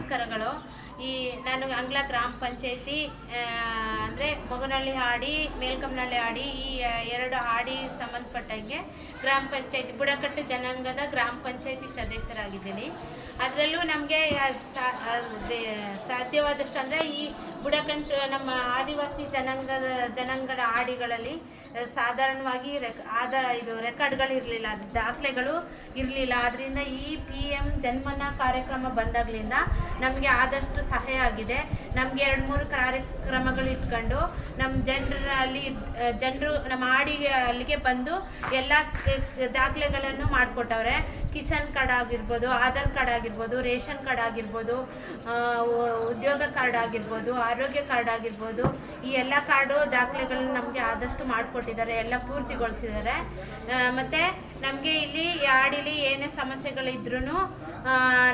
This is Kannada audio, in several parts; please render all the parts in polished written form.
ನಮಸ್ಕಾರಗಳು. ನಾನು ಅಂಗ್ಲ ಗ್ರಾಮ ಪಂಚಾಯತಿ ಅಂದರೆ ಮೊಗನಹಳ್ಳಿ ಹಾಡಿ, ಮೇಲ್ಕಂನಹಳ್ಳಿ ಹಾಡಿ, ಈ ಎರಡು ಹಾಡಿ ಸಂಬಂಧಪಟ್ಟಂಗೆ ಗ್ರಾಮ ಪಂಚಾಯತಿ ಬುಡಕಟ್ಟು ಜನಾಂಗದ ಗ್ರಾಮ ಪಂಚಾಯತಿ ಸದಸ್ಯರಾಗಿದ್ದೀನಿ. ಅದರಲ್ಲೂ ನಮಗೆ ಸಾಧ್ಯವಾದಷ್ಟು ಅಂದರೆ ಈ ಬುಡಕಟ್ಟು ನಮ್ಮ ಆದಿವಾಸಿ ಜನಾಂಗದ ಹಾಡಿಗಳಲ್ಲಿ ಸಾಧಾರಣವಾಗಿ ರೆಕಾರ್ಡ್ಗಳು ಇರಲಿಲ್ಲ, ದಾಖಲೆಗಳು ಇರಲಿಲ್ಲ. ಆದ್ದರಿಂದ ಈ PM ಜನ್ಮನ ಕಾರ್ಯಕ್ರಮ ಬಂದಾಗಲಿಂದ ನಮಗೆ ಆದಷ್ಟು ಸಹಾಯ ಆಗಿದೆ. ನಮಗೆ 2-3 ಕಾರ್ಯಕ್ರಮಗಳು ಇಟ್ಕೊಂಡು ನಮ್ಮ ಜನರು ನಮ್ಮ ಹಾಡಿಗೆ ಅಲ್ಲಿಗೆ ಬಂದು ಎಲ್ಲ ದಾಖಲೆಗಳನ್ನು ಮಾಡಿಕೊಟ್ಟವ್ರೆ. ಕಿಸಾನ್ ಕಾರ್ಡ್ ಆಗಿರ್ಬೋದು, ಆಧಾರ್ ಕಾರ್ಡ್ ಆಗಿರ್ಬೋದು, ರೇಷನ್ ಕಾರ್ಡ್ ಆಗಿರ್ಬೋದು, ಉದ್ಯೋಗ ಕಾರ್ಡ್ ಆಗಿರ್ಬೋದು, ಆರೋಗ್ಯ ಕಾರ್ಡ್ ಆಗಿರ್ಬೋದು, ಈ ಎಲ್ಲ ಕಾರ್ಡು ದಾಖಲೆಗಳನ್ನ ನಮಗೆ ಆದಷ್ಟು ಮಾಡಿಕೊಟ್ಟಿದ್ದಾರೆ, ಎಲ್ಲ ಪೂರ್ತಿಗೊಳಿಸಿದ್ದಾರೆ. ಮತ್ತು ನಮಗೆ ಇಲ್ಲಿ ಹಾಡಿಲಿ ಏನೇ ಸಮಸ್ಯೆಗಳಿದ್ರೂ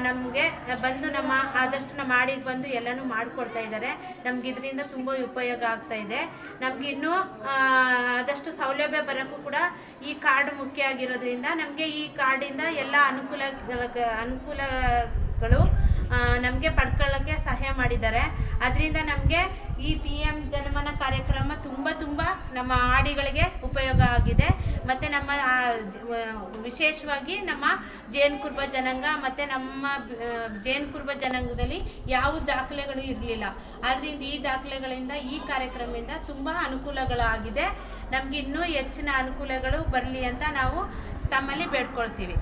ನಮಗೆ ಬಂದು ಆದಷ್ಟು ನಮ್ಮ ಹಾಡಿಗೆ ಬಂದು ಎಲ್ಲನೂ ಮಾಡಿಕೊಡ್ತಾ ಇದ್ದಾರೆ. ನಮ್ಗೆ ಇದರಿಂದ ತುಂಬ ಉಪಯೋಗ ಆಗ್ತಾ ಇದೆ. ನಮ್ಗೆ ಇನ್ನೂ ಆದಷ್ಟು ಸೌಲಭ್ಯ ಬರೋಕ್ಕೂ ಕೂಡ ಈ ಕಾರ್ಡ್ ಮುಖ್ಯ ಆಗಿರೋದ್ರಿಂದ ನಮಗೆ ಈ ಕಾರ್ಡಿಂದ ಎಲ್ಲ ಅನುಕೂಲಗಳು ನಮಗೆ ಪಡ್ಕೊಳ್ಳೋಕ್ಕೆ ಸಹಾಯ ಮಾಡಿದ್ದಾರೆ. ಅದರಿಂದ ನಮಗೆ ಈ PM ಜನಮನ ಕಾರ್ಯಕ್ರಮ ತುಂಬ ನಮ್ಮ ಹಾಡಿಗಳಿಗೆ ಉಪಯೋಗ ಆಗಿದೆ. ಮತ್ತು ನಮ್ಮ ವಿಶೇಷವಾಗಿ ನಮ್ಮ ಜೇನು ಕುರುಬ ಜನಾಂಗ ಮತ್ತು ನಮ್ಮ ಜೇನು ಕುರುಬ ಜನಾಂಗದಲ್ಲಿ ಯಾವ ದಾಖಲೆಗಳು ಇರಲಿಲ್ಲ. ಆದ್ದರಿಂದ ಈ ದಾಖಲೆಗಳಿಂದ ಈ ಕಾರ್ಯಕ್ರಮದಿಂದ ತುಂಬ ಅನುಕೂಲಗಳಾಗಿದೆ. ನಮಗೆ ಇನ್ನೂ ಹೆಚ್ಚಿನ ಅನುಕೂಲಗಳು ಬರಲಿ ಅಂತ ನಾವು ತಮ್ಮಲ್ಲಿ ಬೇಡ್ಕೊಳ್ತೀವಿ.